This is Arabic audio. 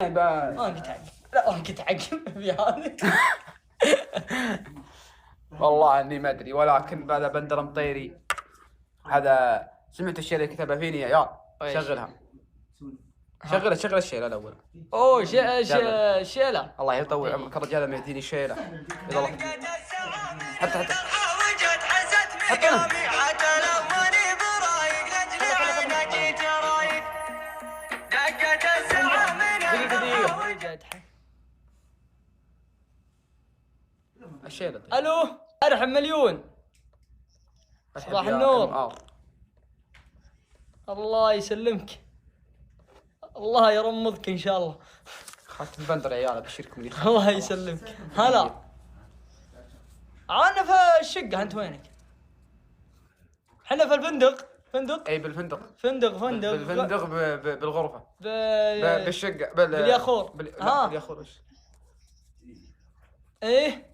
ما كنت عقب، لا ما كنت عقب في هذه. والله اني ما ادري، ولكن هذا بندر مطيري. هذا سمعت الشيء اللي كتبها فيني يا عيال. شغلها شغل الشيله الاول. اوه شيله. الله يطول عمرك الرجال هذا ما يهديني شيله. يلا الله. حتى الشيله. الو ارحم مليون. صباح النور. الله يسلمك، الله يرمضك ان شاء الله. خاتم بندر يا عيال، ابشركم لي. الله يسلمك. هلا انا في الشقه، انت وينك؟ احنا في الفندق. فندق؟ اي بالفندق. فندق بالفندق بالغرفه. بالشقه بالياخور. بالياخور. ايه